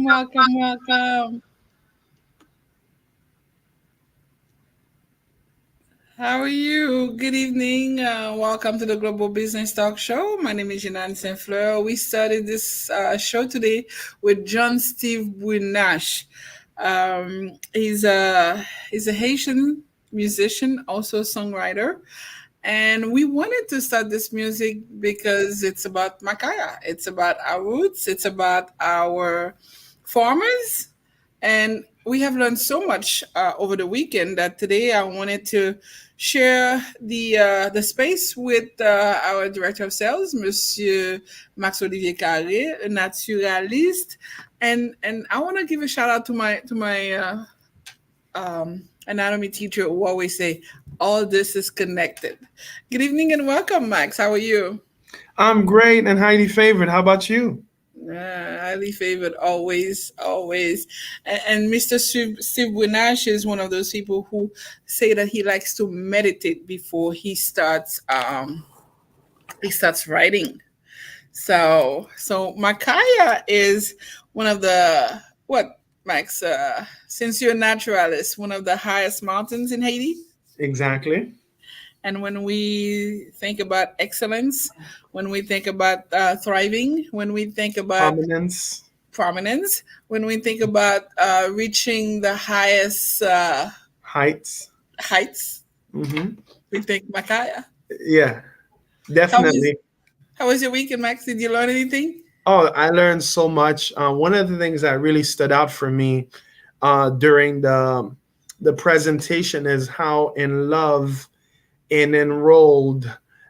Welcome. How are you? Good evening. Welcome to the Global Business Talk Show. My name is Jeanne Saint-Fleur. We started this show today with John Steve Bunash. He's a Haitian musician, also songwriter. And we wanted to start this music because it's about Makaya. It's about our roots. It's about our farmers. And we have learned so much over the weekend that today I wanted to share the space with our director of sales, Monsieur Max-Olivier Carre, a naturalist. And I want to give a shout out to my anatomy teacher who always say all this is connected. Good evening and welcome, Max. How are you? I'm great and highly favored. How about you? Highly favored, always. And Mr. Steve Winash is one of those people who say that he likes to meditate before he starts writing. So Macaya is one of the what, Max? Since you're a naturalist, one of the highest mountains in Haiti. Exactly. And when we think about excellence, when we think about thriving, when we think about Prominence, prominence, when we think about reaching the highest heights. heights, Hmm. we think Macaya. Yeah, How was definitely. how was your weekend, Max? Did you learn anything? Oh, I learned so much. One of the things that really stood out for me during the presentation is how in love and enrolled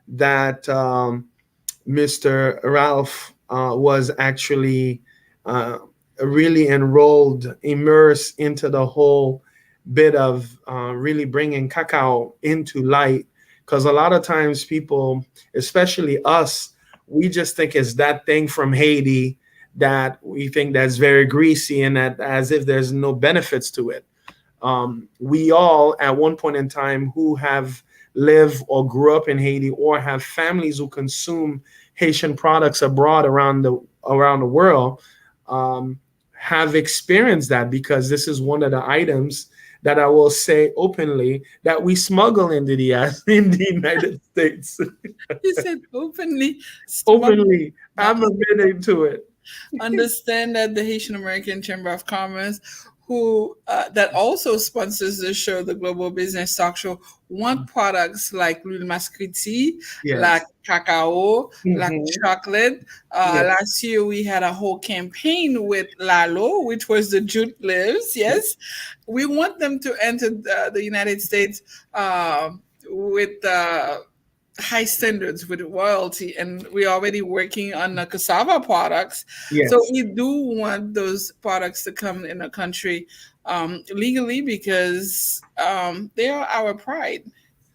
that Mr. Ralph was actually uh, really enrolled, immersed into the whole bit of really bringing cacao into light. Because a lot of times people, especially us, we just think it's that thing from Haiti that we think that's very greasy and that as if there's no benefits to it. We all, at one point in time, who have lived or grew up in Haiti or have families who consume Haitian products abroad around the world, um, have experienced that because this is one of the items that I will say openly that we smuggle into the in the United States. You said openly smuggle. Openly, I'm admitting to it. Understand that the Haitian American Chamber of Commerce, who that also sponsors the show, the Global Business Talk Show, want products like l'huile mascriti, like Yes. cacao, like Hmm. chocolate. Yes. Last year we had a whole campaign with Lalo, which was the jute lives. Yes, we want them to enter the United States with high standards with royalty, and we're already working on the cassava products. So Yes. we do want those products to come in the country legally because they are our pride.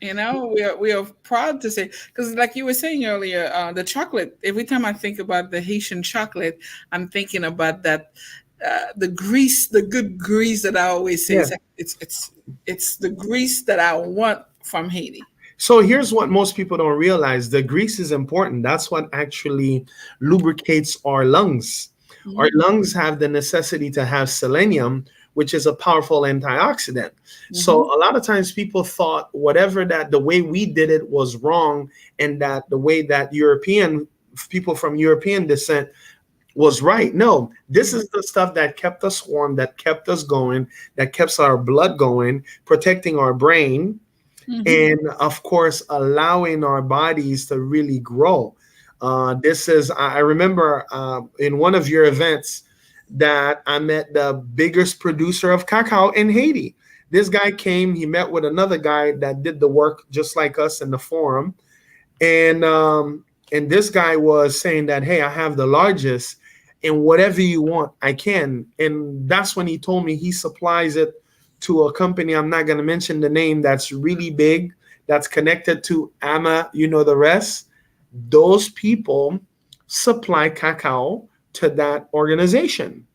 You know, we are proud to say, because like you were saying earlier, the chocolate. Every time I think about the Haitian chocolate, I'm thinking about that the grease, the good grease that I always say. Yeah. It's the grease that I want from Haiti. So here's what most people don't realize: the grease is important. That's what actually lubricates our lungs. Our Mhm. lungs have the necessity to have selenium, which is a powerful antioxidant. So Mhm. a lot of times people thought whatever that the way we did it was wrong, and that the way that European people from European descent was right. No, this is the stuff that kept us warm, that kept us going, that keeps our blood going, protecting our brain, Mhm. and of course allowing our bodies to really grow. This is I remember in one of your events that I met the biggest producer of cacao in Haiti. This guy came, he met with another guy that did the work just like us in the forum, and this guy was saying that, hey, I have the largest, and whatever you want I can. And that's when he told me he supplies it to a company, I'm not going to mention the name, that's really big, that's connected to ama, you know, the rest. Those people supply cacao to that organization.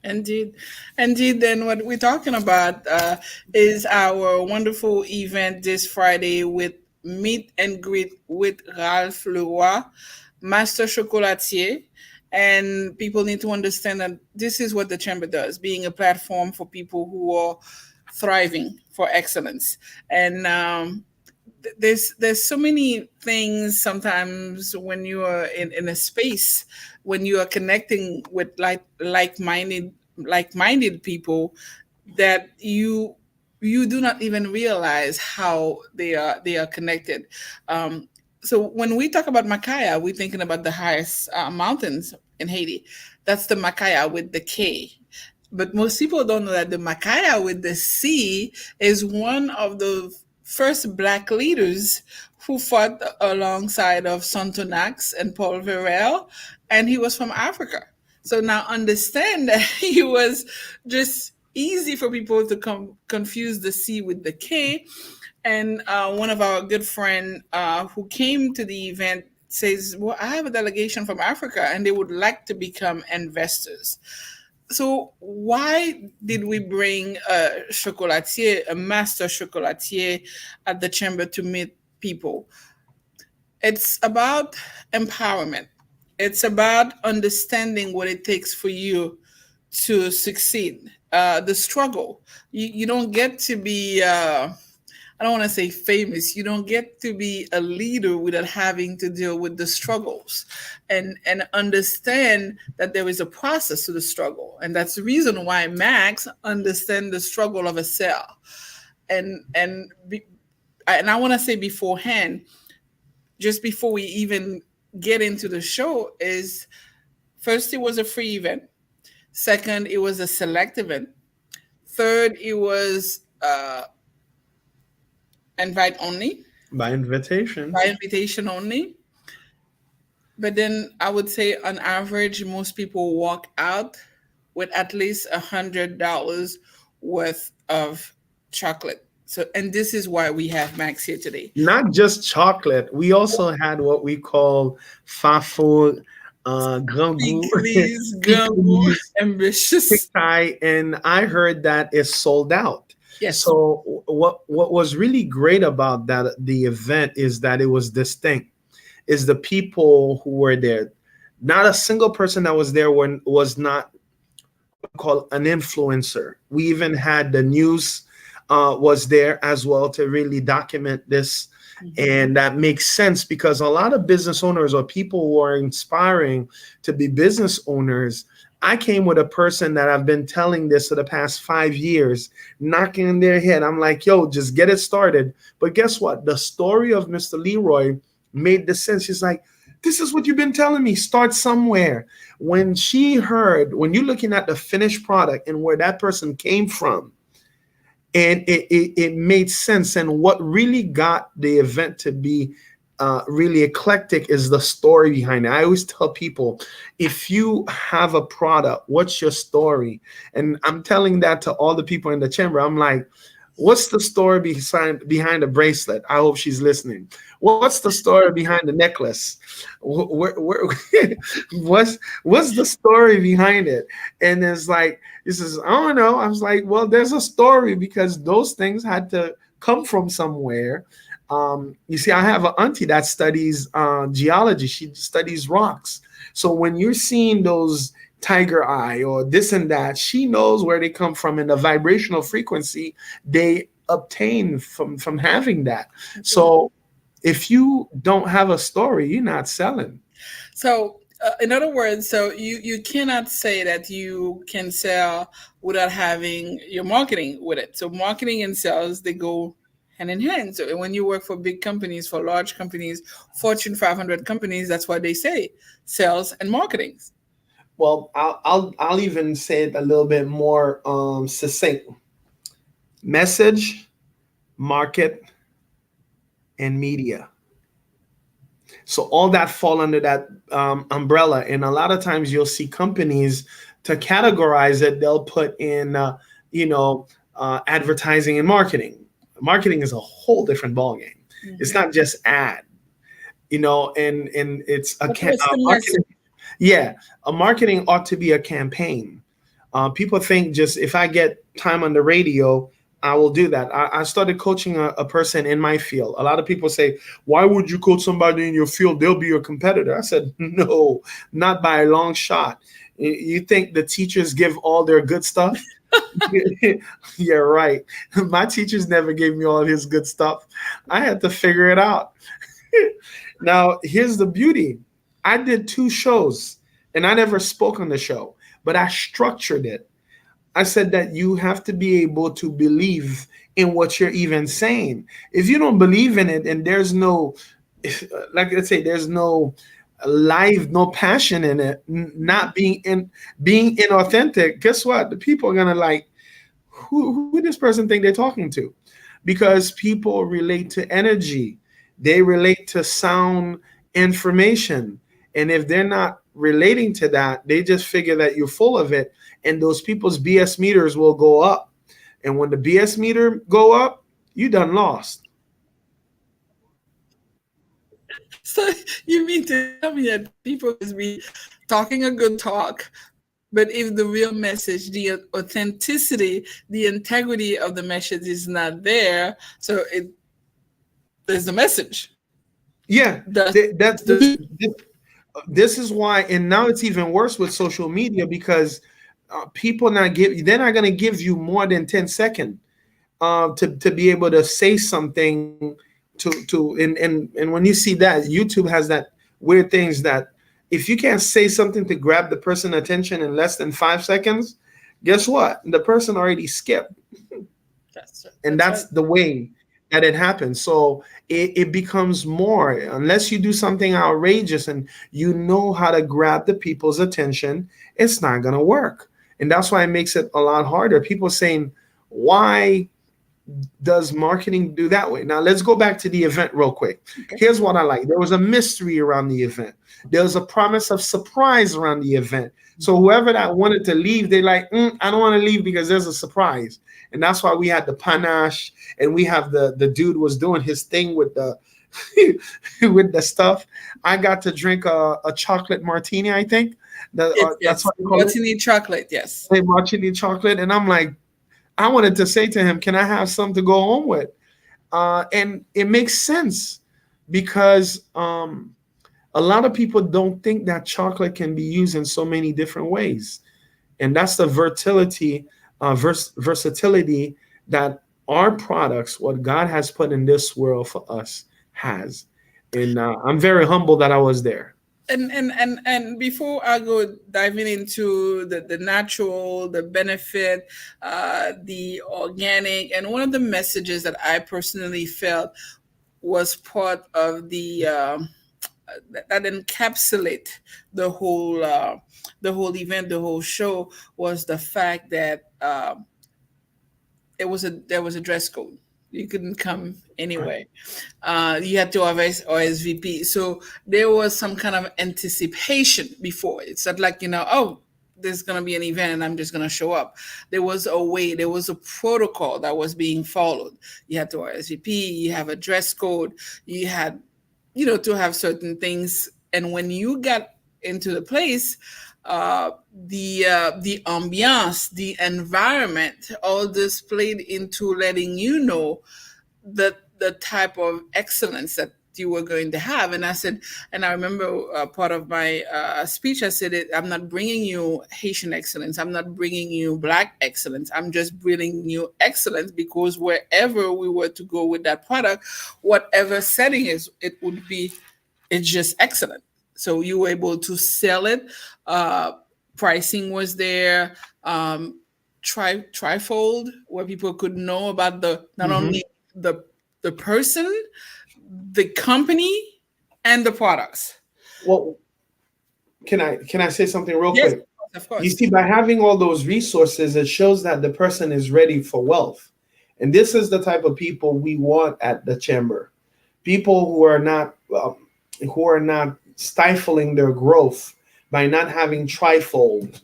Indeed, indeed. Then what we're talking about is our wonderful event this Friday with meet and greet with Ralph Leroy, Master Chocolatier. And people need to understand that this is what the chamber does, being a platform for people who are thriving for excellence. And there's so many things sometimes when you are in a space, when you are connecting with like-minded people, that you do not even realize how they are connected. So when we talk about Macaya, we're thinking about the highest mountains in Haiti. That's the Macaya with the K. But most people don't know that the Macaya with the C is one of the first black leaders who fought alongside of Sontonax and Paul Verel, and he was from Africa. So now understand that he was just easy for people to confuse the C with the K. And one of our good friend who came to the event says, "Well, I have a delegation from Africa, and they would like to become investors." So why did we bring a chocolatier, a master chocolatier, at the chamber to meet people? It's about empowerment. It's about understanding what it takes for you to succeed. The struggle. You don't get to be, I don't want to say famous. You don't get to be a leader without having to deal with the struggles and understand that there is a process to the struggle. And that's the reason why Max understands the struggle of a cell. And I want to say beforehand, just before we even get into the show, is first it was a free event. Second, it was a select event. Third, it was invite only, By invitation. by invitation only. But then I would say on average, most people walk out with at least $100 worth of chocolate. So, and this is why we have Max here today. Not just chocolate. We also had what we call fafo, grand goût, Weeklies, gumbo, pickles, ambitious. pie, and I heard that it's sold out. Yes. So what was really great about that the event is that it was distinct. Is the people who were there. Not a single person that was there was not called an influencer. We even had the news was there as well to really document this. And that makes sense because a lot of business owners or people who are inspiring to be business owners. I came with a person that I've been telling this for the past 5 years, knocking on their head. I'm like, yo, just get it started. But guess what? The story of Mr. Leroy made the sense. She's like, this is what you've been telling me. Start somewhere. When you're looking at the finished product and where that person came from, and it made sense. And what really got the event to be really eclectic is the story behind it. I always tell people, if you have a product, what's your story? And I'm telling that to all the people in the chamber. I'm like, what's the story behind the bracelet? I hope she's listening. What's the story behind the necklace? What's the story behind it? And it's like, this is, I don't know. I was like, well, there's a story because those things had to come from somewhere. You see, I have an auntie that studies geology. She studies rocks. So when you're seeing those tiger eye or this and that, she knows where they come from and the vibrational frequency they obtain from having that. So if you don't have a story, you're not selling. So, in other words, so you cannot say that you can sell without having your marketing with it. So marketing and sales, they go hand in hand. So when you work for big companies, for large companies, Fortune 500 companies, that's what they say, sales and marketing. Well, I'll even say it a little bit more succinct. Message, market, and media. So all that fall under that umbrella. And a lot of times you'll see companies to categorize it, they'll put in, advertising and marketing. Marketing is a whole different ballgame. Mm-hmm. It's not just ad, and it's a marketing. Yeah, a marketing ought to be a campaign. People think just if I get time on the radio, I will do that. I started coaching a person in my field. A lot of people say, why would you coach somebody in your field? They'll be your competitor. I said, no, not by a long shot. You think the teachers give all their good stuff? Yeah, right. My teachers never gave me all of his good stuff. I had to figure it out. Now, here's the beauty. I did 2 shows and I never spoke on the show, but I structured it. I said that you have to be able to believe in what you're even saying. If you don't believe in it and there's no, like let's say, there's no life, no passion in it, not being inauthentic, guess what? The people are gonna like, who this person think they're talking to? Because people relate to energy. They relate to sound information. And if they're not relating to that, they just figure that you're full of it. And those people's BS meters will go up. And when the BS meter go up, you done lost. So you mean to tell me that people just be talking a good talk, but if the real message, the authenticity, the integrity of the message is not there, so there's the message. Yeah, that's This is why, and now it's even worse with social media because people they're not going to give you more than 10 seconds to be able to say something and when you see that YouTube has that weird things that if you can't say something to grab the person attention in less than 5 seconds, guess what? The person already skipped. And That's that's right. the way that it happens. So it becomes more unless you do something outrageous and you know how to grab the people's attention, it's not going to work. And that's why it makes it a lot harder. People saying, why does marketing do that way? Now let's go back to the event real quick. Okay. Here's what I like. There was a mystery around the event. There was a promise of surprise around the event. So whoever that wanted to leave, they like, I don't want to leave because there's a surprise. And that's why we had the panache and we have the dude was doing his thing with the with the stuff. I got to drink a chocolate martini, I think. That's Yes, what you call it. martini chocolate. Yes. A martini chocolate. And I'm like, I wanted to say to him, can I have some to go home with? And it makes sense because a lot of people don't think that chocolate can be used in so many different ways. And that's the versatility that our products, what God has put in this world for us, has. And I'm very humble that I was there. And before I go diving into the natural, the benefit, the organic, and one of the messages that I personally felt was part of that encapsulate the whole event, the whole show, was the fact that there was a dress code. You couldn't come Right. anyway. You had to have RSVP. So there was some kind of anticipation before. It's not like, oh, there's going to be an event and I'm just going to show up. There was a way, there was a protocol that was being followed. You had to RSVP, you have a dress code, you had, to have certain things. And when you got into the place, the ambiance, the environment, all this played into letting you know the type of excellence that you were going to have. And I said, and I remember part of my speech, I said, I'm not bringing you Haitian excellence. I'm not bringing you Black excellence. I'm just bringing you excellence because wherever we were to go with that product, whatever setting is, it would be, it's just excellent. So you were able to sell it. Uh, Pricing was there. Trifold, where people could know about the not Hmm. only the person, the company, and the products. Well, can I say something real Yes, quick? of You course. see, by having all those resources, it shows that the person is ready for wealth. And this is the type of people we want at the chamber. People who are not stifling their growth by not having trifold,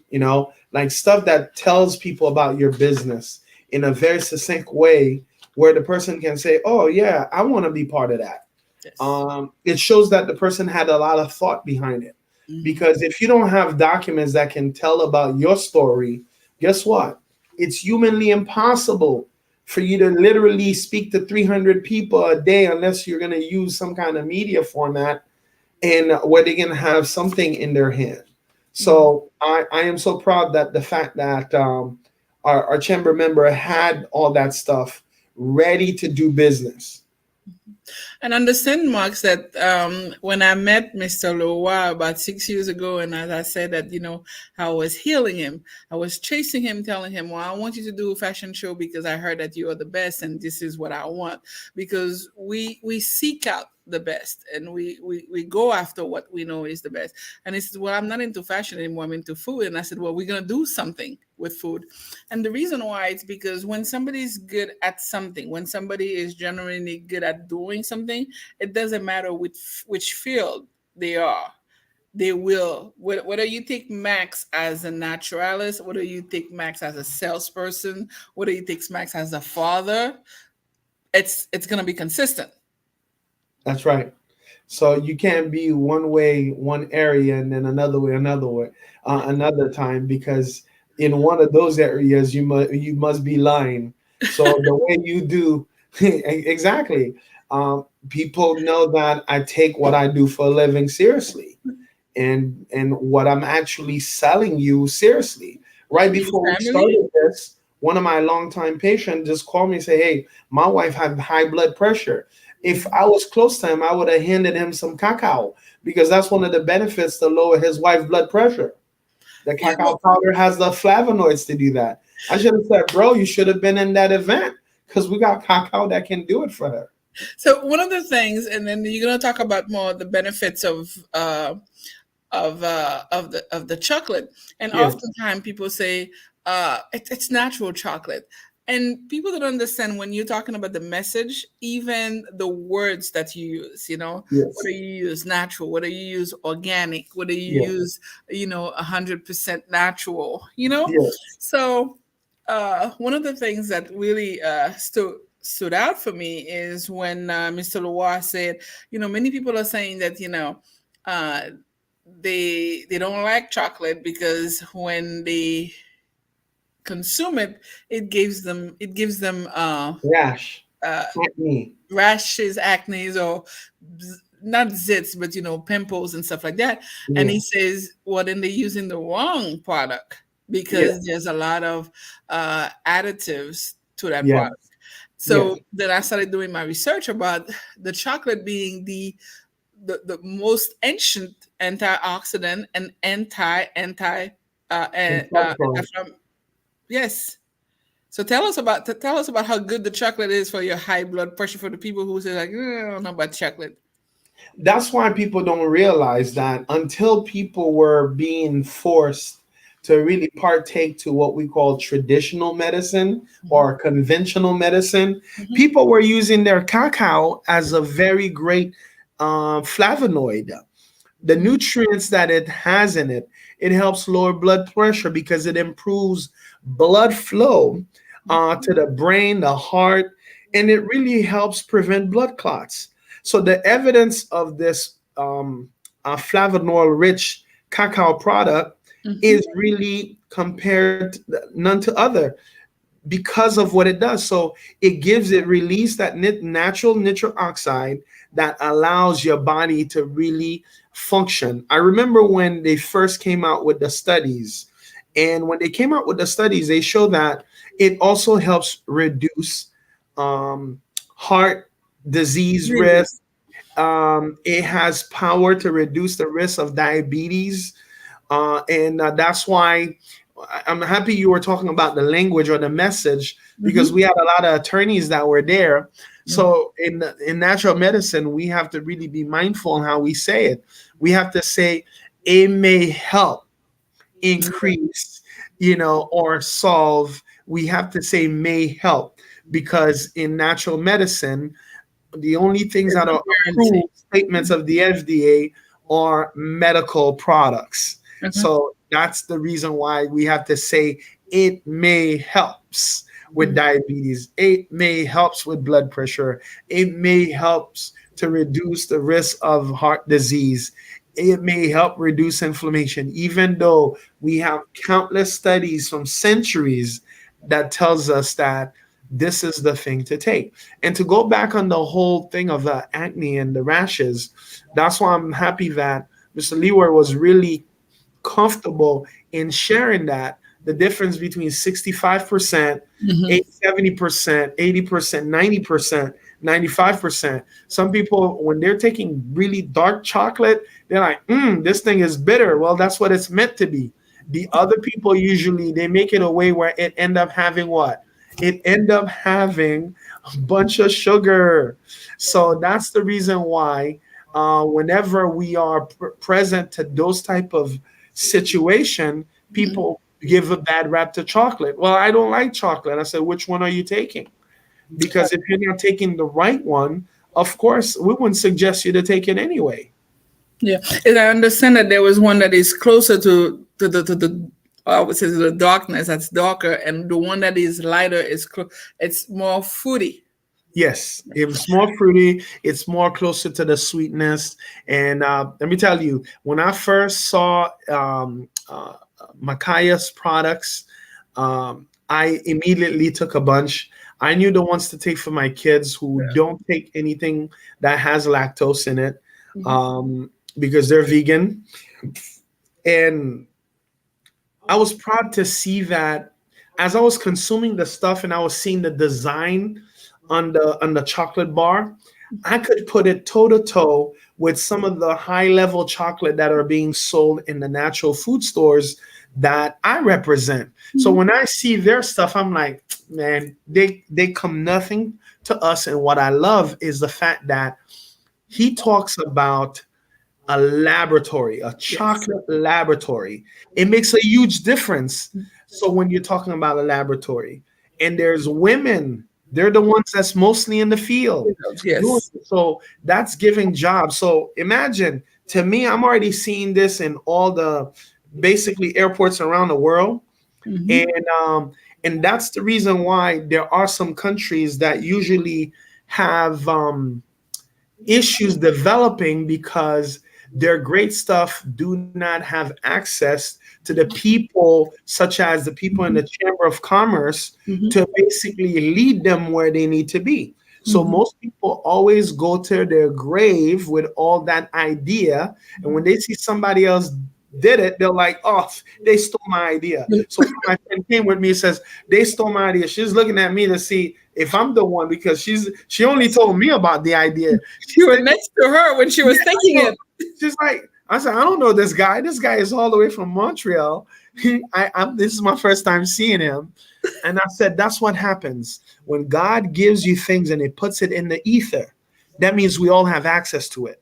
like stuff that tells people about your business in a very succinct way where the person can say, oh yeah, I want to be part of that. Yes. It shows that the person had a lot of thought behind it. Mhm. Because if you don't have documents that can tell about your story, guess what? It's humanly impossible for you to literally speak to 300 people a day unless you're going to use some kind of media format and where they can have something in their hand. Mhm. So I am so proud that the fact that our chamber member had all that stuff ready to do business. And understand, Max, that when I met Mr. Loa about 6 years ago, and as I said that, I was healing him, I was chasing him, telling him, well, I want you to do a fashion show because I heard that you are the best and this is what I want. Because we seek out the best and we go after what we know is the best. And he said, well, I'm not into fashion anymore, I'm into food. And I said, well, we're going to do something with food. And the reason why it's because when somebody's good at something, when somebody is genuinely good at doing something, it doesn't matter which field they are. They will, whether you take Max as a naturalist, whether you take Max as a salesperson, whether you take Max as a father, it's gonna be consistent. That's right. So you can't be one way, one area, and then another way, another time, because in one of those areas you must be lying. So the way you do, exactly. People know that I take what I do for a living seriously, and what I'm actually selling you seriously. Right Your before we family? started this, one of my longtime patients just called me and say, "Hey, my wife had high blood pressure. If I was close to him, I would have handed him some cacao because that's one of the benefits to lower his wife's blood pressure. The Yeah. cacao powder has the flavonoids to do that." I should have said, "Bro, you should have been in that event because we got cacao that can do it for her." So one of the things, and then you're gonna talk about more the benefits of the chocolate. And Yeah, oftentimes people say it's natural chocolate. And people don't understand when you're talking about the message, even the words that you use, yes, whether you use natural, whether you use organic, whether you yeah, use, 100% natural, yes, So one of the things that really stood out for me is when Mr. Loire said, many people are saying that, uh, they don't like chocolate because when they consume it, it gives them rash, uh, acne, rashes, acne, or not zits, but pimples and stuff like that. And yeah, he says, well, then they're using the wrong product yeah, because there's a lot of additives to that yeah, product. yeah. So then I started doing my research about the chocolate being the most ancient antioxidant and And stuff from yes. So tell us about how good the chocolate is for your high blood pressure, for the people who say like, I don't know about chocolate. That's why people don't realize that until people were being forced to really partake to what we call traditional medicine Mhm, or conventional medicine, mhm, people were using their cacao as a very great flavonoid. The mhm, nutrients that it has in it, it helps lower blood pressure because it improves blood flow to the brain, the heart, and it really helps prevent blood clots. So the evidence of this flavonoid rich cacao product mhm, is really compared none to other because of what it does. So it gives it release that natural nitric oxide that allows your body to really function. I remember when they first came out with the studies, and when they came out with the studies, they show that it also helps reduce um, heart disease really. risk. It has power to reduce the risk of diabetes, and that's why I'm happy you were talking about the language or the message because Mhm, we had a lot of attorneys that were there. mhm, So in natural medicine, we have to really be mindful on how we say it. We have to say it may help yeah, increase, or solve. We have to say may help because in natural medicine, the only things there's that no are guarantee. approved statements of the FDA are medical products. Mhm, So that's the reason why we have to say it may helps with mhm, diabetes. It may helps with blood pressure. It may helps to reduce the risk of heart disease. It may help reduce inflammation, even though we have countless studies from centuries that tells us that this is the thing to take. And to go back on the whole thing of the acne and the rashes, that's why I'm happy that Mr. Leeward was really comfortable in sharing that the difference between 65%, mhm. 70%, 80%, 90%, 95%. Some people, when they're taking really dark chocolate, they're like, this thing is bitter. Well, that's what it's meant to be. The other people usually they make it a way where it end up having what? It end up having a bunch of sugar. So that's the reason why whenever we are present to those type of situation, people give a bad rap to chocolate. Well, I don't like chocolate. I said, which one are you taking? Because if you're not taking the right one, of course, we wouldn't suggest you to take it anyway. Yeah, and I understand that there was one that is closer to the I would say to the darkness, that's darker, and the one that is lighter it's more fruity. Yes, it's more fruity. It's more closer to the sweetness. And let me tell you, when I first saw Macaya's products, I immediately took a bunch. I knew the ones to take for my kids who don't take anything that has lactose in it. Mhm. Um, because they're vegan. And I was proud to see that as I was consuming the stuff and I was seeing the design on the chocolate bar, I could put it toe to toe with some of the high level chocolate that are being sold in the natural food stores that I represent. So when I see their stuff, I'm like, man, they come nothing to us. And what I love is the fact that he talks about a laboratory, a Yes. chocolate laboratory. It makes a huge difference. So when you're talking about a laboratory, and there's women, they're the ones that's mostly in the field doing Yes. it. So that's giving jobs. So imagine, to me, I'm already seeing this in all the basically airports around the world. Hmm. And that's the reason why there are some countries that usually have issues developing because their great stuff do not have access to the people, such as the people in the Chamber of Commerce, Hmm. to basically lead them where they need to be. So Hmm. most people always go to their grave with all that idea, and when they see somebody else did it, they're like, oh, they stole my idea. So when my friend came with me and says they stole my idea, she's looking at me to see if I'm the one, because she only told me about the idea. You She's were thinking, next to her when she yeah, was I thinking know. it. She's like, I said, I don't know this guy. This guy is all the way from Montreal. This is my first time seeing him. And I said, that's what happens when God gives you things and He puts it in the ether. That means we all have access to it.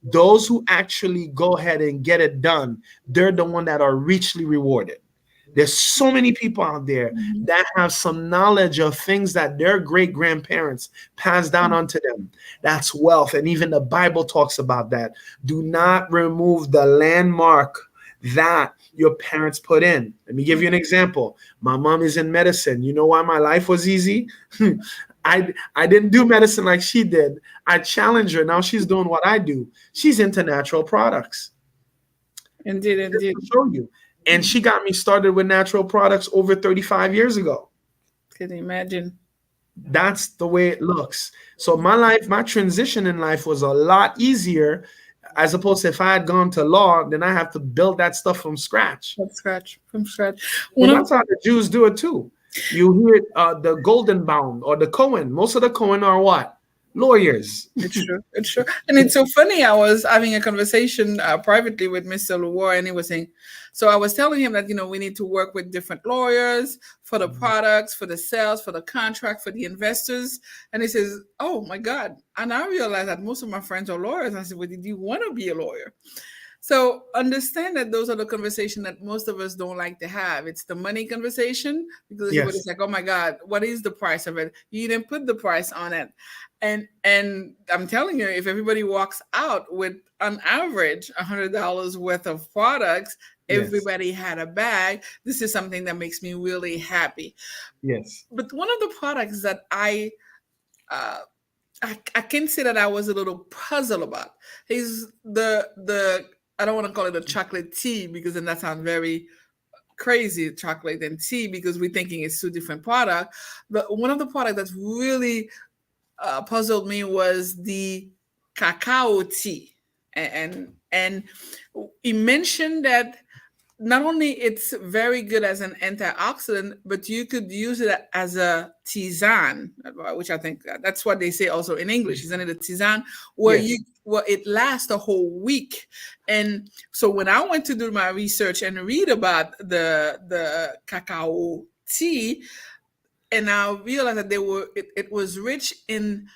Those who actually go ahead and get it done, they're the one that are richly rewarded. There's so many people out there that have some knowledge of things that their great grandparents passed down onto them. That's wealth. And even the Bible talks about that. Do not remove the landmark that your parents put in. Let me give you an example. My mom is in medicine. You know why my life was easy? I didn't do medicine like she did. I challenged her. Now she's doing what I do. She's into natural products. Indeed, Just indeed. to show you. And she got me started with natural products over 35 years ago. Can you imagine? That's the way it looks. So my life, my transition in life was a lot easier as opposed to if I had gone to law, then I have to build that stuff from scratch. From scratch. From scratch. Well, One of that's how the Jews do it too. You hear the Golden Bound or the Cohen. Most of the Cohen are what? Lawyers. It's true. It's true. And it's so funny. I was having a conversation privately with Mr. Lewar, and he was saying, so I was telling him that, we need to work with different lawyers for the products, for the sales, for the contract, for the investors. And he says, oh my God. And I realized that most of my friends are lawyers. And I said, well, did you want to be a lawyer? So understand that those are the conversation that most of us don't like to have. It's the money conversation because everybody's Yes. like, "Oh my God, what is the price of it?" You didn't put the price on it, and I'm telling you, if everybody walks out with on average $100 worth of products, Yes. everybody had a bag. This is something that makes me really happy. Yes. But one of the products that uh, I can say that I was a little puzzled about is the I don't want to call it a chocolate tea because then that sounds very crazy, chocolate and tea, because we're thinking it's two different products. But one of the products that really puzzled me was the cacao tea, and he mentioned that not only it's very good as an antioxidant, but you could use it as a tisane, which I think that's what they say also in English, isn't it? A tisane where Yes. it lasts a whole week. And so when I went to do my research and read about the cacao tea, and I realized that it was rich in,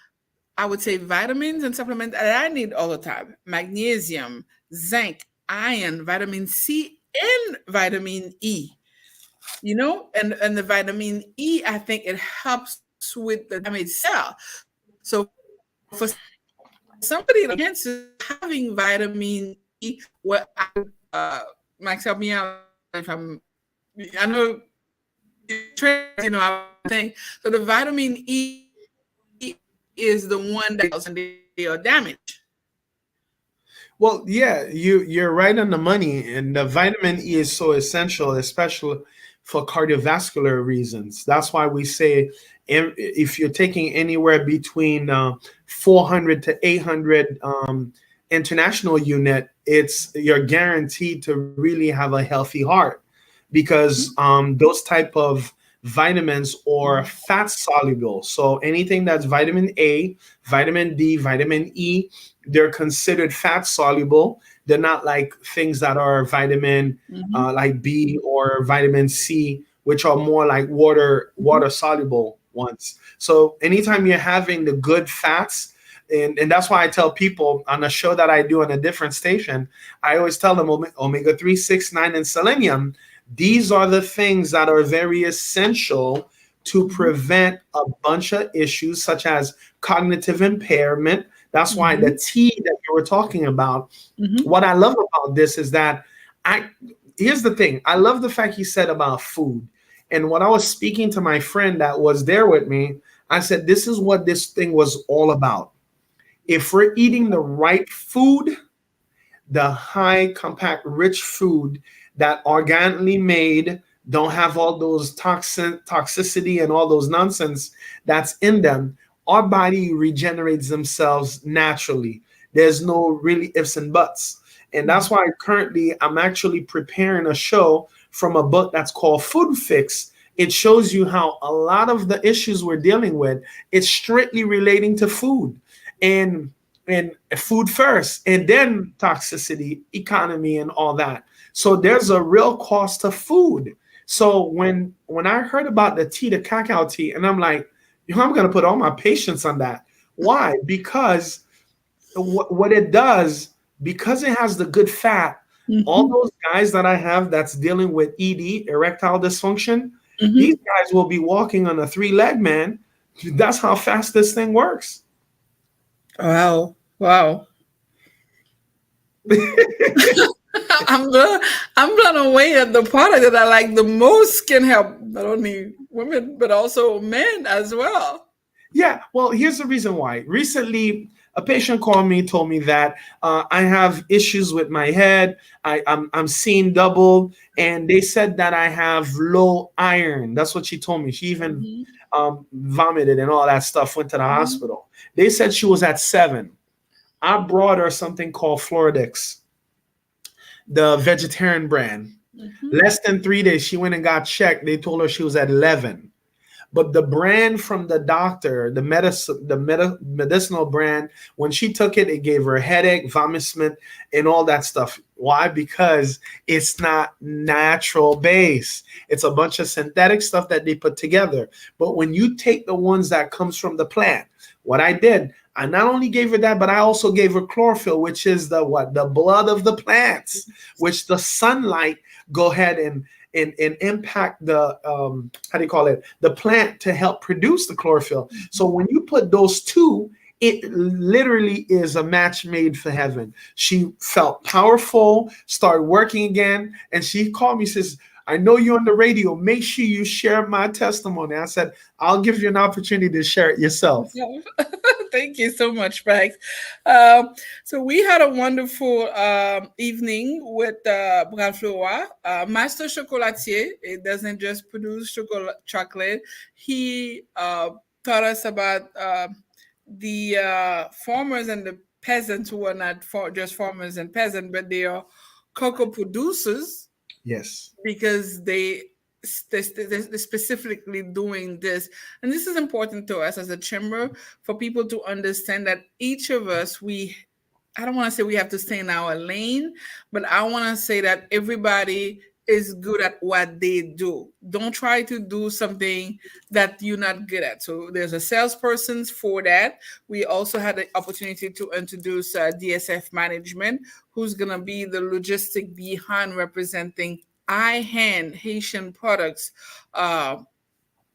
I would say, vitamins and supplements that I need all the time: magnesium, zinc, iron, vitamin C, and vitamin E. And the vitamin E, I think it helps with the damaged cell. So for somebody like cancer, having vitamin E, where I would, Max, help me out if I know I think. So the vitamin E is the one that cells and they are damaged. Well, yeah, you're right on the money, and the vitamin E is so essential, especially for cardiovascular reasons. That's why we say if you're taking anywhere between 400 to 800 international unit, it's you're guaranteed to really have a healthy heart because those type of vitamins or fat soluble. So anything that's vitamin A, vitamin D, vitamin E, they're considered fat soluble. They're not like things that are vitamin Mm-hmm. like B or vitamin C, which are more like water soluble ones. So anytime you're having the good fats, and that's why I tell people on a show that I do on a different station, I always tell them omega 3, 6, 9, and selenium. These are the things that are very essential to prevent a bunch of issues such as cognitive impairment. That's why the Mm-hmm. tea that you were talking about, Mm-hmm. what I love about this is that I here's the thing. I love the fact he said about food. And when I was speaking to my friend that was there with me, I said, this is what this thing was all about. If we're eating the right food, the high, compact, rich food that organically made, don't have all those toxicity and all those nonsense that's in them, our body regenerates themselves naturally. There's no really ifs and buts. And that's why currently I'm actually preparing a show from a book that's called Food Fix. It shows you how a lot of the issues we're dealing with, it's strictly relating to food. And food first, and then toxicity, economy, and all that. So there's a real cost of food. So when I heard about the tea, the cacao tea, and I'm like, I'm gonna put all my patience on that. Why? Because what it does, because it has the good fat, all Mm-hmm. those guys that I have that's dealing with ED, erectile dysfunction, these Mm-hmm. guys will be walking on a three-leg man. That's how fast this thing works. Wow. Wow. I'm blown, I'm blown away at the product that I like the most can help not only women but also men as well. Yeah, well, here's the reason why. Recently, a patient called me, told me that I have issues with my head. I'm seeing double, and they said that I have low iron. That's what she told me. She even Mm-hmm. vomited and all that stuff. Went to the Mm-hmm. hospital. They said she was at 7. I brought her something called Floridix, the vegetarian brand. Mm-hmm. Less than 3 days, she went and got checked. They told her she was at 11. But the brand from the doctor, medicinal brand, when she took it, it gave her a headache, vomit, and all that stuff. Why? Because it's not natural base. It's a bunch of synthetic stuff that they put together. But when you take the ones that comes from the plant, what I did, I not only gave her that, but I also gave her chlorophyll, which is the what? The blood of the plants, which the sunlight go ahead and impact the how do you call it, the plant to help produce the chlorophyll. So when you put those two, it literally is a match made for heaven. She felt powerful, started working again, and she called me, says, I know you're on the radio, make sure you share my testimony. I said, I'll give you an opportunity to share it yourself. Yeah. Thank you so much, Max. Um, so we had a wonderful evening with Bras Flora, Master Chocolatier. It doesn't just produce chocolate. He taught us about the farmers and the peasants who are not just farmers and peasants, but they are cocoa producers Yes. because they're specifically doing this. And this is important to us as a chamber for people to understand that each of us, I don't want to say we have to stay in our lane, but I want to say that everybody is good at what they do. Don't try to do something that you're not good at. So there's a salesperson for that. We also had the opportunity to introduce DSF management, who's going to be the logistic behind representing I-hand Haitian products uh,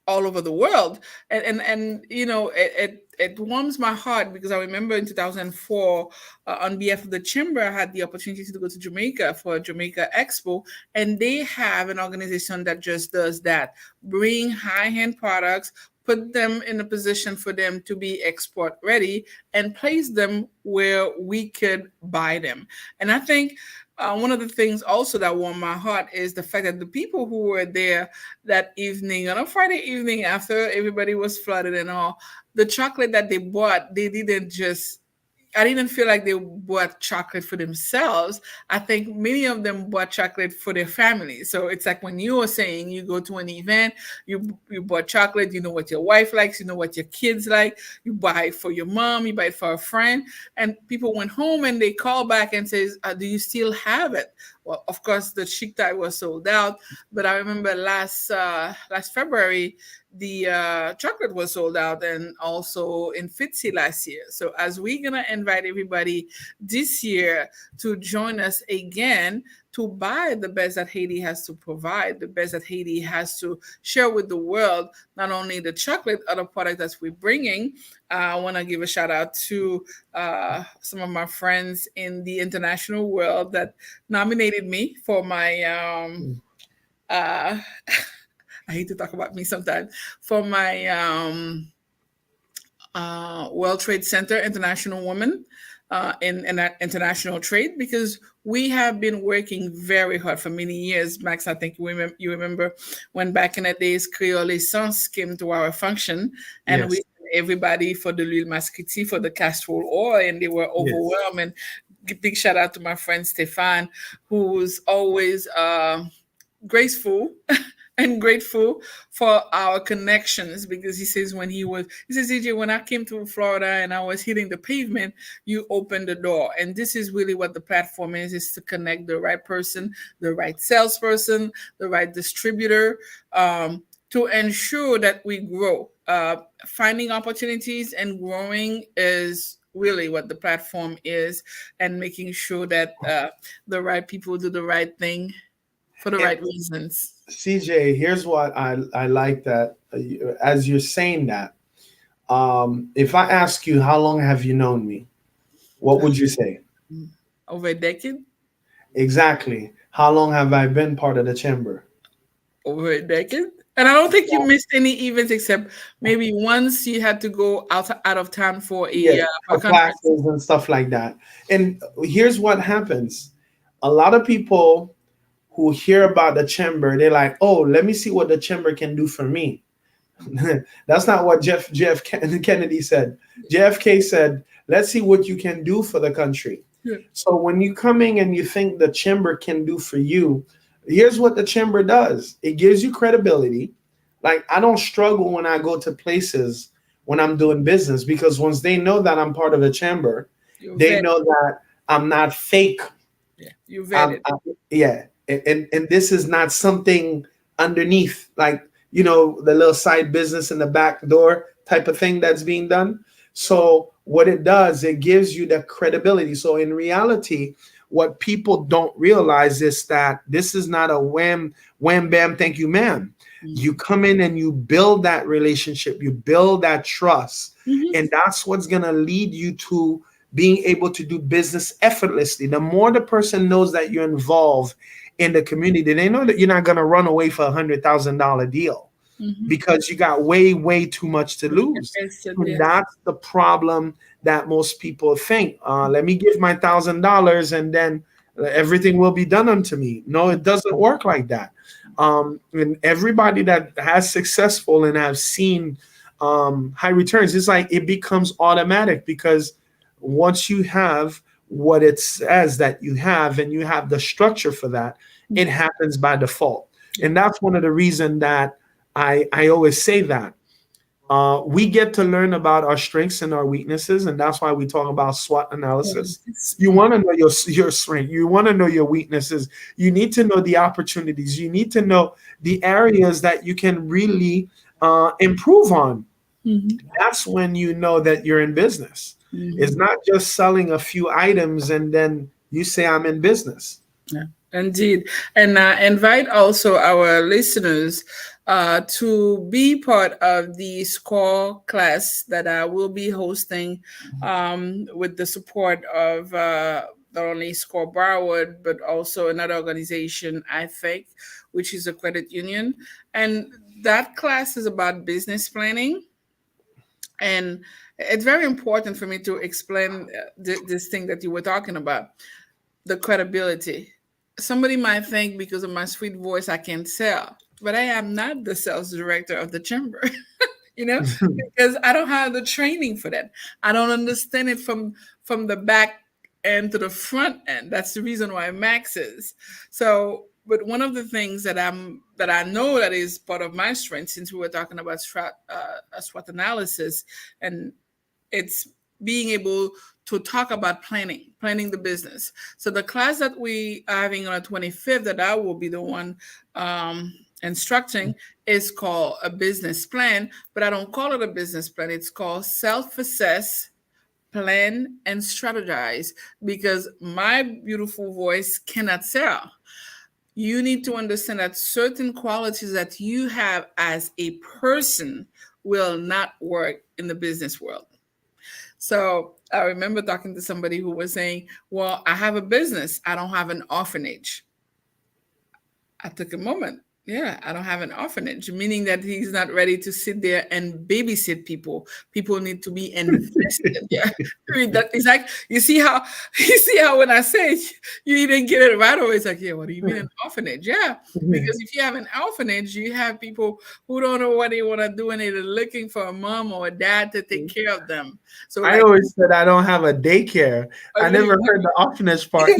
all over the world. And you know, it warms my heart because I remember in 2004, on behalf of the chamber, I had the opportunity to go to Jamaica for a Jamaica Expo, and they have an organization that just does that: bring high-end products, put them in a position for them to be export ready, and place them where we could buy them. And I think one of the things also that warmed my heart is the fact that the people who were there that evening, on a Friday evening after everybody was flooded and all, the chocolate that they bought, they didn't just I didn't feel like they bought chocolate for themselves. I think many of them bought chocolate for their family. So it's like when you were saying you go to an event, you bought chocolate, you know what your wife likes, you know what your kids like, you buy it for your mom, you buy it for a friend, and people went home and they call back and says, "Do you still have it?" Well, of course, the chic tie was sold out, but I remember last February the chocolate was sold out, and also in Fitzy last year. So as we're gonna invite everybody this year to join us again to buy the best that Haiti has to provide, the best that Haiti has to share with the world, not only the chocolate, other products that we're bringing. I want to give a shout out to some of my friends in the international world that nominated me for my uh, I hate to talk about me sometimes, for my World Trade Center International Woman in that international trade, because we have been working very hard for many years. Max, I think you remember when back in the days Creole Essence came to our function, and we Yes. everybody for the l'huile masquiti, for the castor oil, and they were Yes. overwhelmed. And big shout out to my friend Stefan, who's always graceful and grateful for our connections, because he says he says, EJ, when I came to Florida and I was hitting the pavement, you opened the door. And this is really what the platform is to connect the right person, the right salesperson, the right distributor, to ensure that we grow. Finding opportunities and growing is really what the platform is, and making sure that the right people do the right thing for the And right reasons. CJ, here's what I like that as you're saying that. If I ask you how long have you known me, what would you say? Over a decade. Exactly. How long have I been part of the chamber? Over a decade. And I don't think you missed any events except maybe once you had to go out of town Yes, for a for conference. classes and stuff like that. And here's what happens. A lot of people who hear about the chamber, they're like, "Oh, let me see what the chamber can do for me." That's not what Kennedy said. JFK said, "Let's see what you can do for the country." Yeah. So when you coming and you think the chamber can do for you, here's what the chamber does. It gives you credibility. Like I don't struggle when I go to places when I'm doing business, because once they know that I'm part of the chamber, You they vetted. know that I'm not fake. Yeah. You Um, vetted. I- yeah, and this is not something underneath, like the little side business in the back door type of thing that's being done. So what it does, it gives you the credibility. So in reality, what people don't realize is that this is not a wham bam, thank you, ma'am. You Mhm. come in and you build that relationship, you build that trust, Mhm. and that's what's gonna lead you to being able to do business effortlessly. The more the person knows that you're involved in the community, they know that you're not going to run away for $100,000 deal, Mhm. because you got way too much to lose. Yes, And yes. that's the problem that most people think. Let me give my $1,000 and then everything will be done unto me. No, it doesn't work like that. And everybody that has successful and have seen high returns, it's like it becomes automatic, because once you have what it says that you have and you have the structure for that, it Yes. happens by default. Yeah. And that's one of the reasons that I always say that we get to learn about our strengths and our weaknesses, and that's why we talk about SWOT analysis. Yes. You want to know your strength. You want to know your weaknesses. You need to know the opportunities. You need to know the areas that you can really improve on. Mhm. That's when you know that you're in business. It's Mhm. not just selling a few items and then you say I'm in business. Yeah, indeed. And invite also our listeners to be part of the SCORE class that I will be hosting with the support of not only SCORE Barwood, but also another organization, I think, which is a credit union. And that class is about business planning. And it's very important for me to explain this thing that you were talking about, the credibility. Somebody might think because of my sweet voice I can sell, but I am not the sales director of the chamber. you know, because I don't have the training for that. I don't understand it from the back end to the front end. That's the reason why Max is. So, but one of the things that I know that is part of my strength, since we were talking about SWOT analysis, and it's being able to talk about planning the business. So the class that we are having on the 25th, that I will be the one instructing, is called a business plan, but I don't call it a business plan. It's called self-assess, plan, and strategize, because my beautiful voice cannot sell. You need to understand that certain qualities that you have as a person will not work in the business world. So I remember talking to somebody who was saying, well, I have a business, I don't have an orphanage. I took a moment. Yeah, I don't have an orphanage, meaning that he's not ready to sit there and babysit people. People need to be invested. Yeah, I mean, that is like, you see how when I say it, you didn't get it right away. It's like, yeah, what do you mean an orphanage? Yeah, because if you have an orphanage, you have people who don't know what they want to do, and they're looking for a mom or a dad to take care of them. So I like, always said I don't have a daycare. I never heard the orphanage part.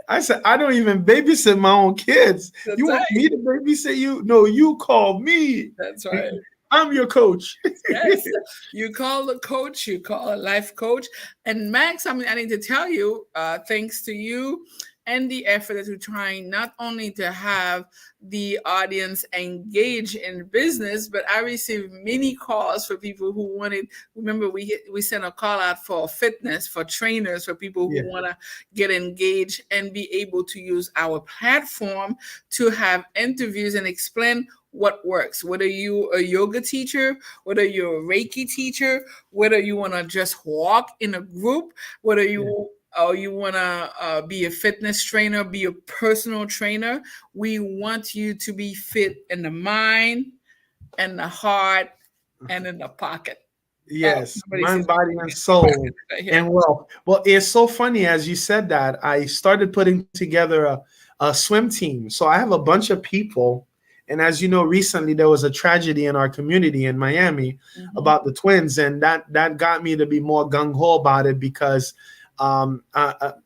I said I don't even babysit my own kids. You that's want right. me to babysit you? No, you call me. That's right. I'm your coach. Yes, you call the coach, you call a life coach. And Max, I mean, I need to tell you, thanks to you and the effort that you're trying not only to have the audience engage in business, but I received many calls for people who wanted. Remember, we sent a call out for fitness, for trainers, for people who Yeah. want to get engaged and be able to use our platform to have interviews and explain what works. Whether you a yoga teacher, whether you're a Reiki teacher, whether you want to just walk in a group, whether you or you want to be a fitness trainer, be a personal trainer, we want you to be fit in the mind and the heart and in the pocket. Oh, Yes, somebody mind, says body, and soul, right here. and wealth. Well, it's so funny as you said that. I started putting together a swim team. So I have a bunch of people, and as you know, recently there was a tragedy in our community in Miami Mhm. about the twins, and that got me to be more gung ho about it because,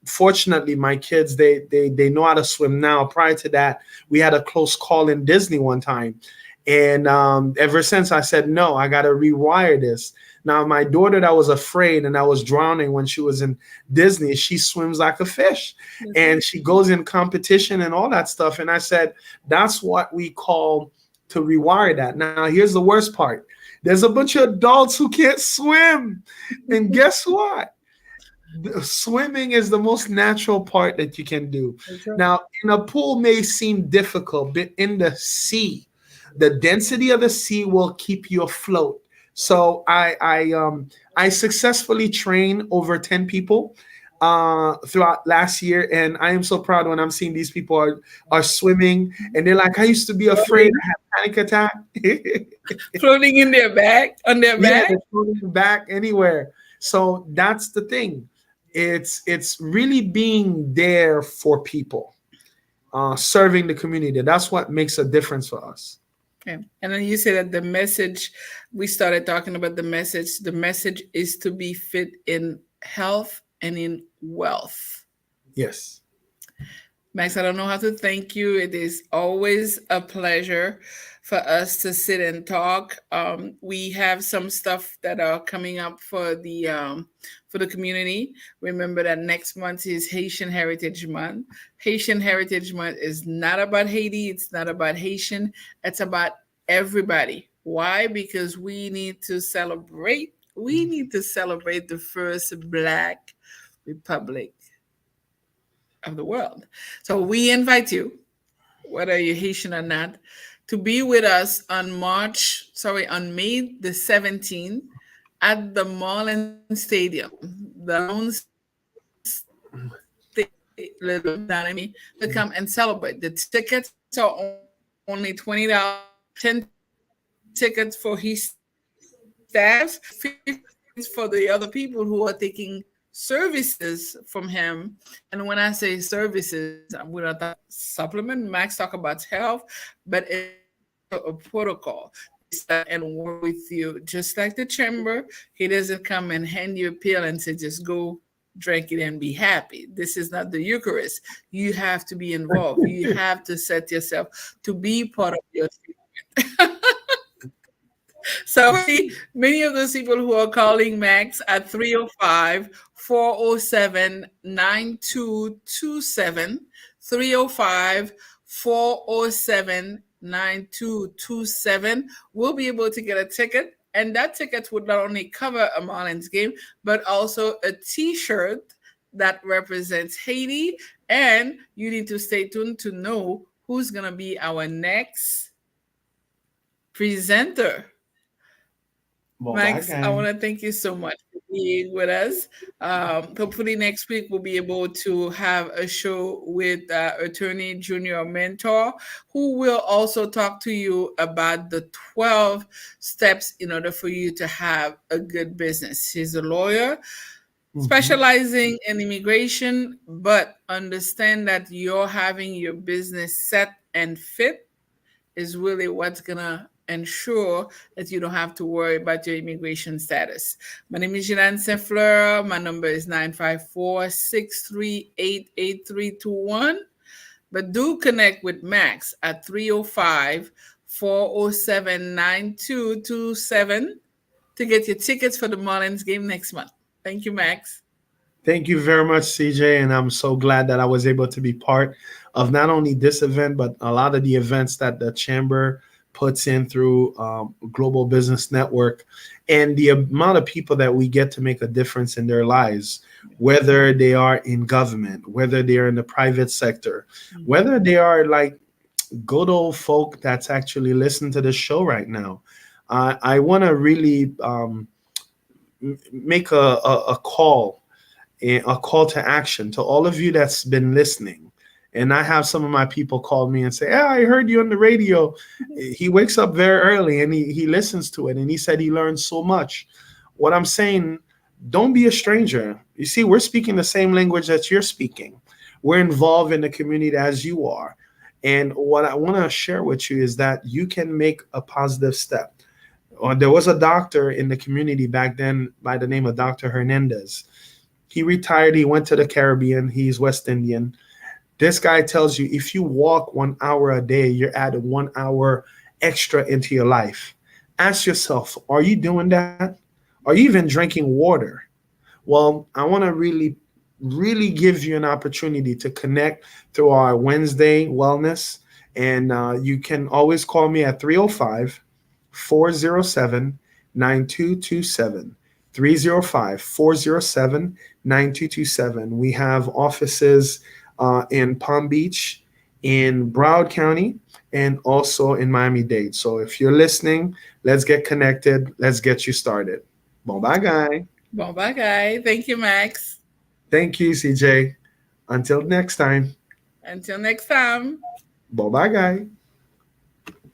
fortunately, my kids they know how to swim now. Prior to that, we had a close call in Disney one time. And ever since I said, no, I got to rewire this. Now, my daughter that was afraid and that was drowning when she was in Disney, she swims like a fish That's right. and she goes in competition and all that stuff. And I said, that's what we call to rewire that. Now, here's the worst part. There's a bunch of adults who can't swim. And guess what? Swimming is the most natural part that you can do. That's right. Now, in a pool may seem difficult, but in the sea, the density of the sea will keep you afloat. So I successfully trained over 10 people throughout last year, and I am so proud when I'm seeing these people are swimming, and they're like, I used to be afraid, I had panic attack. Floating in their bag, on their Yeah, back. they're floating back anywhere. So that's the thing. It's really being there for people, serving the community. That's what makes a difference for us. Okay. And then you say that the message, we started talking about the message. The message is to be fit in health and in wealth. Yes. Max, I don't know how to thank you. It is always a pleasure for us to sit and talk. We have some stuff that are coming up for the community. Remember that next month is Haitian Heritage Month. Haitian Heritage Month is not about Haiti. It's not about Haitian. It's about everybody. Why? Because we need to celebrate. We need to celebrate the first Black Republic of the world. So we invite you, whether you're Haitian or not, to be with us on May the 17th at the Marlin Stadium, the to come and celebrate. The tickets are only $20, 10 tickets for his staff, 50 for the other people who are taking services from him. And when I say services, I'm going to talk supplement. Max talk about health, but it's a protocol. start and work with you. Just like the chamber, he doesn't come and hand you a pill and say, just go drink it and be happy. This is not the Eucharist. You have to be involved. You have to set yourself to be part of your treatment. So many of those people who are calling Max at 305 407 9227, 305 407 9227 will be able to get a ticket. And that ticket would not only cover a Marlins game, but also a t shirt that represents Haiti. And you need to stay tuned to know who's going to be our next presenter. Bom Max, I bagay. want to thank you so much for being with us. Hopefully, next week we'll be able to have a show with attorney junior mentor who will also talk to you about the 12 steps in order for you to have a good business. She's a lawyer Mhm. specializing in immigration, but understand that you're having your business set and fit is really what's gonna ensure that you don't have to worry about your immigration status. My name is Jeanne Saint Fleur. My number is 954-638-8321. But do connect with Max at 305 407 9227 to get your tickets for the Marlins game next month. Thank you, Max. Thank you very much, CJ. And I'm so glad that I was able to be part of not only this event, but a lot of the events that the Chamber puts in through Global Business Network, and the amount of people that we get to make a difference in their lives, whether they are in government, whether they are in the private sector, Mhm. whether they are like good old folk that's actually listening to this show right now. I want to really make a call, a call to action to all of you that's been listening. And I have some of my people call me and say, "Yeah, I heard you on the radio." He wakes up very early and he listens to it, and he said he learned so much. What I'm saying, don't be a stranger. You see, we're speaking the same language that you're speaking. We're involved in the community as you are. And what I want to share with you is that you can make a positive step. There was a doctor in the community back then by the name of Dr. Hernandez. He retired. He went to the Caribbean. He's West Indian. This guy tells you if you walk 1 hour a day, you're adding 1 hour extra into your life. Ask yourself, are you doing that? Are you even drinking water? Well, I want to really give you an opportunity to connect through our Wednesday wellness. And you can always call me at 305 407 9227. 305 407 9227. We have offices in Palm Beach, in Broward County, and also in Miami-Dade. So if you're listening, let's get connected. Let's get you started. Bon, bye, guy. Bon, bye, guy. Thank you, Max. Thank you, CJ. Until next time. Until next time. Bye bye, guy.